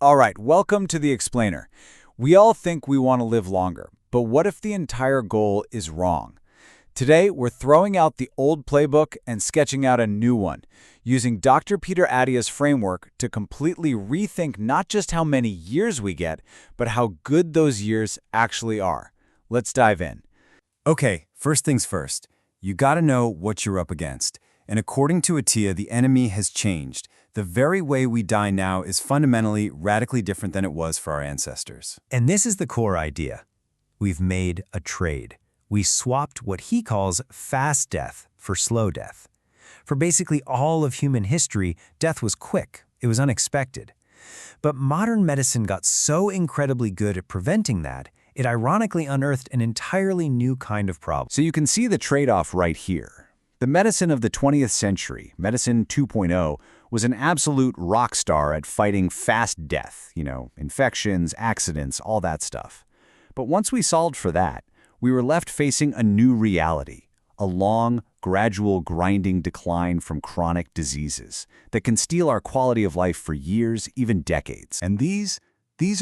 All right, welcome to The Explainer. We all think we want to live longer, but what if the entire goal is wrong? Today, we're throwing out the old playbook and sketching out a new one, using Dr. Peter Attia's framework to completely rethink not just how many years we get, but how good those years actually are. Let's dive in. Okay, first things first. You gotta know what you're up against. And according to Attia, the enemy has changed. The very way we die now is fundamentally radically different than it was for our ancestors. And this is the core idea. We've made a trade. We swapped what he calls fast death for slow death. For basically all of human history, death was quick. It was unexpected. But modern medicine got so incredibly good at preventing that, it ironically unearthed an entirely new kind of problem. So you can see the trade-off right here. The medicine of the 20th century, Medicine 2.0, was an absolute rock star at fighting fast death, infections, accidents, all that stuff. But once we solved for that, we were left facing a new reality, a long, gradual, grinding decline from chronic diseases that can steal our quality of life for years, even decades. And these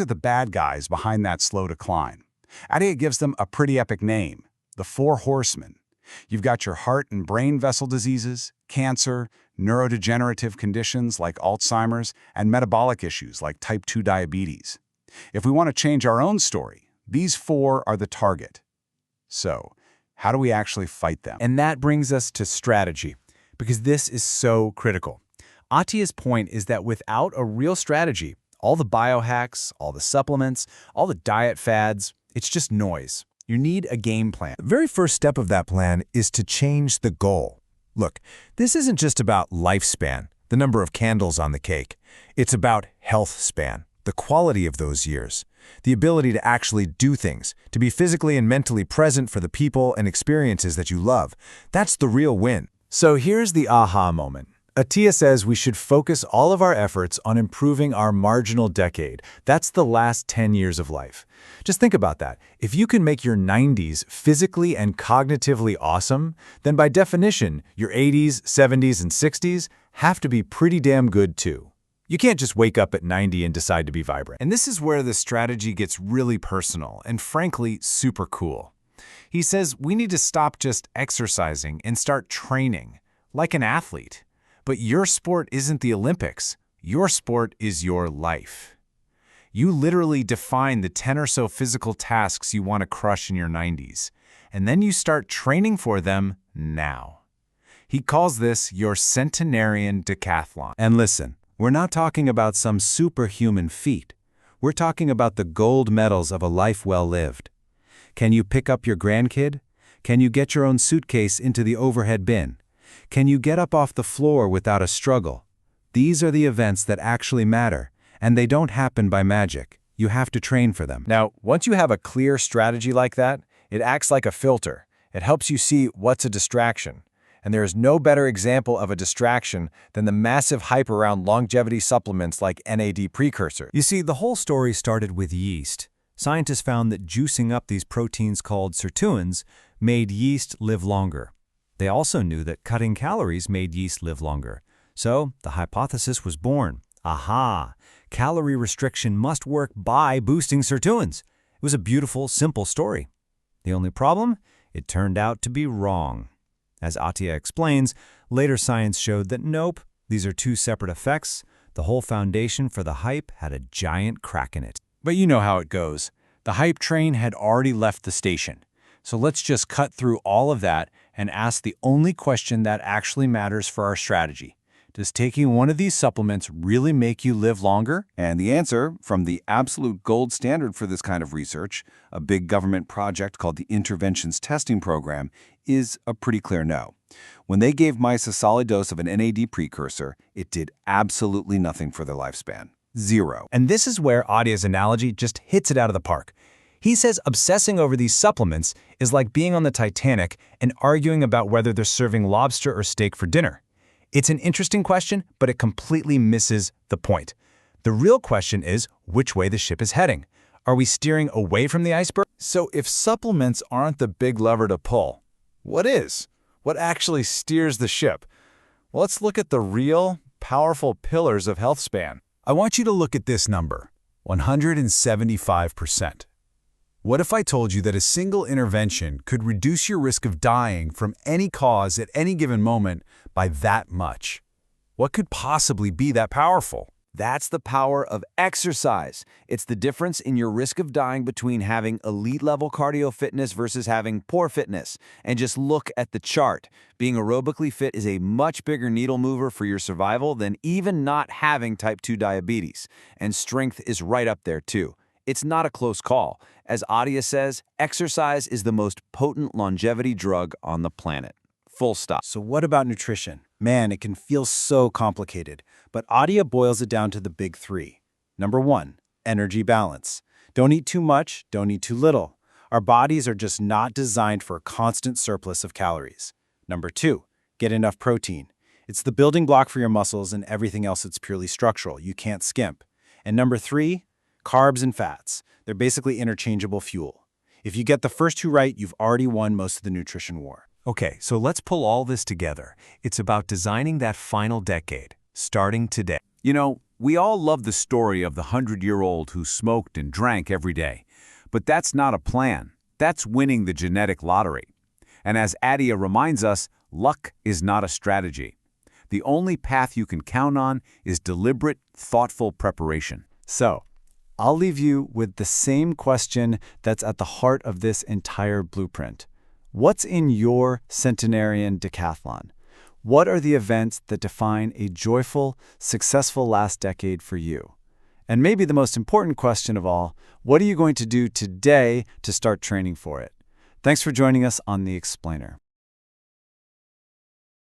are the bad guys behind that slow decline. Attia gives them a pretty epic name, the Four Horsemen. You've got your heart and brain vessel diseases, cancer, neurodegenerative conditions like Alzheimer's, and metabolic issues like type 2 diabetes. If we want to change our own story, these four are the target. So, how do we actually fight them? And that brings us to strategy, because this is so critical. Attia's point is that without a real strategy, all the biohacks, all the supplements, all the diet fads, it's just noise. You need a game plan. The very first step of that plan is to change the goal. Look, this isn't just about lifespan, the number of candles on the cake. It's about health span, the quality of those years, the ability to actually do things, to be physically and mentally present for the people and experiences that you love. That's the real win. So here's the aha moment. Attia says we should focus all of our efforts on improving our marginal decade. That's the last 10 years of life. Just think about that. If you can make your 90s physically and cognitively awesome, then by definition, your 80s, 70s, and 60s have to be pretty damn good too. You can't just wake up at 90 and decide to be vibrant. And this is where the strategy gets really personal and frankly super cool. He says we need to stop just exercising and start training, like an athlete. But your sport isn't the Olympics. Your sport is your life. You literally define the 10 or so physical tasks you want to crush in your 90s, and then you start training for them now. He calls this your centenarian decathlon. And listen, we're not talking about some superhuman feat. We're talking about the gold medals of a life well lived. Can you pick up your grandkid? Can you get your own suitcase into the overhead bin? Can you get up off the floor without a struggle? These are the events that actually matter, and they don't happen by magic. You have to train for them. Now, once you have a clear strategy like that, it acts like a filter. It helps you see what's a distraction. And there is no better example of a distraction than the massive hype around longevity supplements like NAD precursor. You see, the whole story started with yeast. Scientists found that juicing up these proteins called sirtuins made yeast live longer. They also knew that cutting calories made yeast live longer. So the hypothesis was born. Aha! Calorie restriction must work by boosting sirtuins. It was a beautiful, simple story. The only problem? It turned out to be wrong. As Attia explains, later science showed that nope, these are two separate effects. The whole foundation for the hype had a giant crack in it. But you know how it goes. The hype train had already left the station. So let's just cut through all of that and ask the only question that actually matters for our strategy. Does taking one of these supplements really make you live longer? And the answer, from the absolute gold standard for this kind of research, a big government project called the Interventions Testing Program, is a pretty clear no. When they gave mice a solid dose of an NAD precursor, it did absolutely nothing for their lifespan. Zero. And this is where Attia's analogy just hits it out of the park. He says obsessing over these supplements is like being on the Titanic and arguing about whether they're serving lobster or steak for dinner. It's an interesting question, but it completely misses the point. The real question is which way the ship is heading. Are we steering away from the iceberg? So if supplements aren't the big lever to pull, what is? What actually steers the ship? Well, let's look at the real, powerful pillars of health span. I want you to look at this number, 175%. What if I told you that a single intervention could reduce your risk of dying from any cause at any given moment by that much? What could possibly be that powerful? That's the power of exercise. It's the difference in your risk of dying between having elite-level cardio fitness versus having poor fitness. And just look at the chart. Being aerobically fit is a much bigger needle mover for your survival than even not having type 2 diabetes. And strength is right up there, too. It's not a close call. As Attia says, exercise is the most potent longevity drug on the planet. Full stop. So what about nutrition? Man, it can feel so complicated, but Attia boils it down to the big three. Number 1, energy balance. Don't eat too much, don't eat too little. Our bodies are just not designed for a constant surplus of calories. Number 2, get enough protein. It's the building block for your muscles, and everything else is purely structural. You can't skimp. And number 3, carbs and fats. They're basically interchangeable fuel. If you get the first two right, you've already won most of the nutrition war. Okay, so let's pull all this together. It's about designing that final decade, starting today. You know, we all love the story of the 100-year-old who smoked and drank every day. But that's not a plan. That's winning the genetic lottery. And as Attia reminds us, luck is not a strategy. The only path you can count on is deliberate, thoughtful preparation. So, I'll leave you with the same question that's at the heart of this entire blueprint. What's in your centenarian decathlon? What are the events that define a joyful, successful last decade for you? And maybe the most important question of all, what are you going to do today to start training for it? Thanks for joining us on The Explainer.